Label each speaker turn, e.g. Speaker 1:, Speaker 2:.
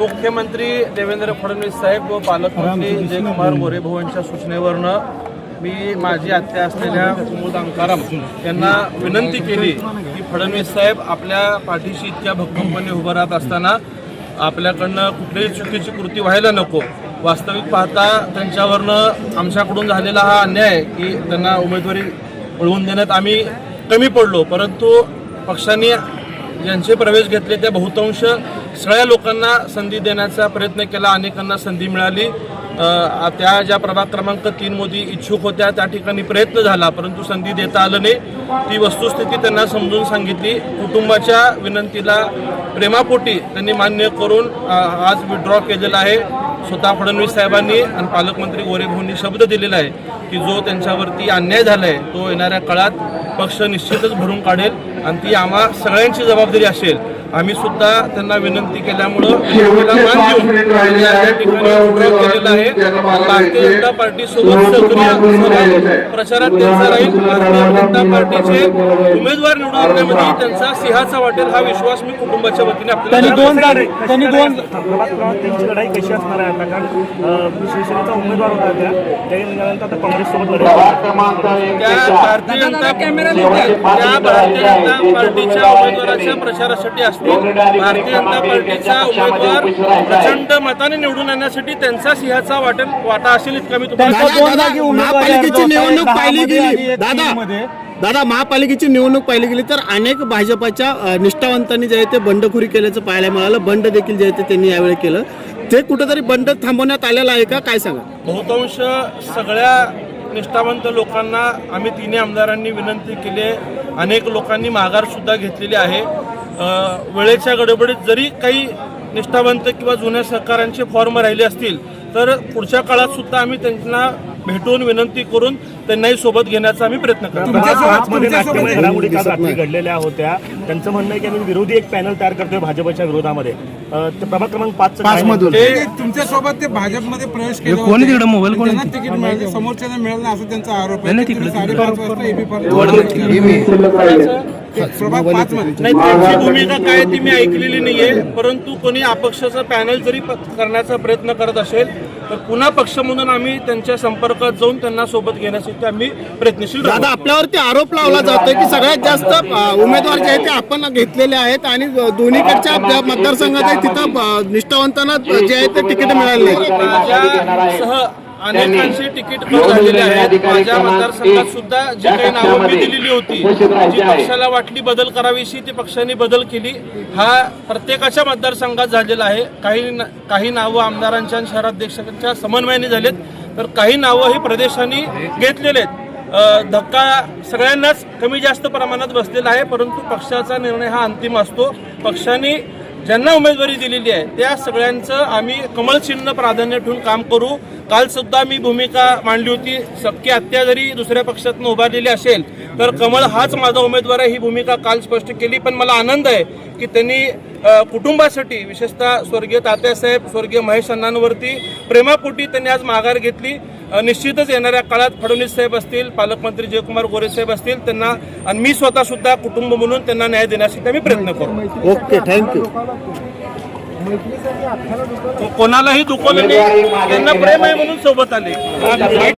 Speaker 1: मुख्यमंत्री देवेंद्र फडणवीस साहेब व पालकमंत्री जयकुमार गोरेभाऊ यांच्या सूचनेवरनं मी माझी आत्या असलेल्या कुमुद अंकाराम यांना विनंती केली की फडणवीस साहेब आपल्या पाठीशी इतक्या भक्कमपणे उभं राहत असताना आपल्याकडनं कुठलीही चुकीची कृती व्हायला नको। वास्तविक पाहता त्यांच्यावरनं आमच्याकडून झालेला हा अन्याय आहे की त्यांना उमेदवारी मिळवून देण्यात आम्ही कमी पडलो, परंतु पक्षाने ज्यांचे प्रवेश घेतले त्या बहुतांश सगळ्या लोकांना संधी देण्याचा प्रयत्न केला, अनेकांना संधी मिळाली। त्या ज्या प्रभाग क्रमांक 3 मध्ये इच्छुक होत्या त्या ठिकाणी प्रयत्न झाला, परंतु संधी देता आलं नाही। ती वस्तुस्थिती त्यांना समजून सांगितली। कुटुंबाच्या विनंतीला प्रेमापोटी त्यांनी मान्य करून आज विड्रॉ केलेला आहे। स्वतः फडणवीस साहेबांनी आणि पालकमंत्री गोरेभाऊंनी शब्द दिलेला आहे की जो त्यांच्यावरती अन्याय झाला आहे तो येणाऱ्या काळात पक्ष निश्चितच भरून काढेल आणि ती आम्हा सगळ्यांची जबाबदारी असेल। आम्ही सुद्धा त्यांना विनंती केल्यामुळं मान देऊन या ठिकाणी विड्रॉ केलेला आहे। भारतीय जनता पार्टी सोबत सक्रिय प्रचारात त्यांचा राहील। भारतीय जनता पार्टीचे उमेदवार निवडून आणण्यामध्ये त्यांचा सिंहाचा वाटेल हा विश्वास मी कुटुंबाच्या वतीने आपल्याला
Speaker 2: लढाई कशी असणार आहे आता, कारण शिवसेनेचा उमेदवार होता त्यानंतर आता काँग्रेस सोबत
Speaker 1: भारतीय जनता पार्टीच्या उमेदवाराच्या प्रचारासाठी असतील। भारतीय जनता पार्टीचा उमेदवार प्रचंड मताने निवडून आणण्यासाठी त्यांचा सिंहाचा वाटा असेल इतका मी तुम्हाला
Speaker 3: महापालिकेची निवडणूक पाहिली गेली दादा महापालिकेची निवडणूक पाहिली गेली तर अनेक भाजपाच्या निष्ठावंतांनी जे आहे ते बंडखोरी केल्याचं पाहायला मिळालं। बंड देखील जे आहे ते त्यांनी यावेळी केलं, ते कुठेतरी बंड थांबवण्यात आलेलं आहे का, काय सांगा?
Speaker 1: बहुतांश सगळ्या निष्ठावंत लोकांना आम्ही तिन्ही आमदारांनी विनंती केली आहे। अनेक लोकांनी माघार सुद्धा घेतलेली आहे। वेळेच्या गडबडीत जरी काही निष्ठावंत किंवा जुन्या सहकाऱ्यांचे फॉर्म राहिले असतील तर पुढच्या काळात सुद्धा आम्ही त्यांना भेटून विनंती करून त्यांनाही सोबत घेण्याचा आम्ही प्रयत्न करतो।
Speaker 2: घडामोडी काल रात्री घडलेल्या होत्या, त्यांचं म्हणणं आहे की आम्ही विरोधी एक पॅनल तयार करतोय भाजपच्या विरोधामध्ये। प्रभाग क्रमांक 5
Speaker 4: मधून तुमच्यासोबत ते भाजपमध्ये प्रवेश केला, तिकीट मिळालं, समोरच्याला मिळालं असं त्यांचा आरोप आहे। 5:30 वाजता एबी प्रभाग 5 मध्ये
Speaker 1: नाही, त्यांची भूमिका काय ती मी ऐकलेली नाहीये, परंतु कोणी अपक्षाचा पॅनल जरी करण्याचा प्रयत्न करत असेल तर पुन्हा पक्ष म्हणून आम्ही त्यांच्या संपर्कात जाऊन त्यांना सोबत घेण्यासाठी आम्ही प्रयत्नशील राहू।
Speaker 3: दादा आपल्यावरती आरोप लावला जातोय की सगळ्यात जास्त उमेदवार जे आहेत ते आपण घेतलेले आहेत आणि दोन्हीकडच्या मतदारसंघात आहे तिथं निष्ठावंतांना जे आहे ते तिकीट मिळाले
Speaker 1: सह अनेकांची तिकीट कट झालेले आहेत। माझ्या मतदारसंघात सुद्धा जी काही नावं मी दिलेली होती, जी पक्षाला वाटली बदल करावीशी ती पक्षाने बदल केली। हा प्रत्येकाच्या मतदारसंघात झालेला आहे। काही नावं आमदारांच्या आणि शहराध्यक्षांच्या समन्वयाने झालेत, तर काही नावं ही प्रदेशांनी घेतलेले आहेत। धक्का सगळ्यांनाच कमी जास्त प्रमाणात बसलेला आहे, परंतु पक्षाचा निर्णय हा अंतिम असतो। पक्षाने ज्यांना उमेदवारी दिलेली आहे त्या सगळ्यांचं आम्ही कमळ चिन्ह प्राधान्य ठेवून काम करू। काल सुद्धा मी भूमिका मांडली होती, सबकी हत्या जरी दुसऱ्या पक्षातून उभारलेली असेल तर कमळ हाच माझा उमेदवार आहे, ही भूमिका काल स्पष्ट केली। पण मला आनंद आहे की त्यांनी कुटुंबासाठी विशेषतः स्वर्गीय तात्यासाहेब, स्वर्गीय महेश अण्णांवरती प्रेमापोटी त्यांनी आज माघार घेतली। निश्चितच येणाऱ्या काळात फडणवीस साहेब असतील, पालकमंत्री जयकुमार गोरे साहेब असतील, त्यांना आणि मी स्वतः सुद्धा कुटुंब म्हणून त्यांना न्याय देण्यासाठी आम्ही प्रयत्न करू।
Speaker 3: Okay, thank you.
Speaker 1: कोणालाही दुखवलं नाही, त्यांना प्रेम आहे म्हणून सोबत आले।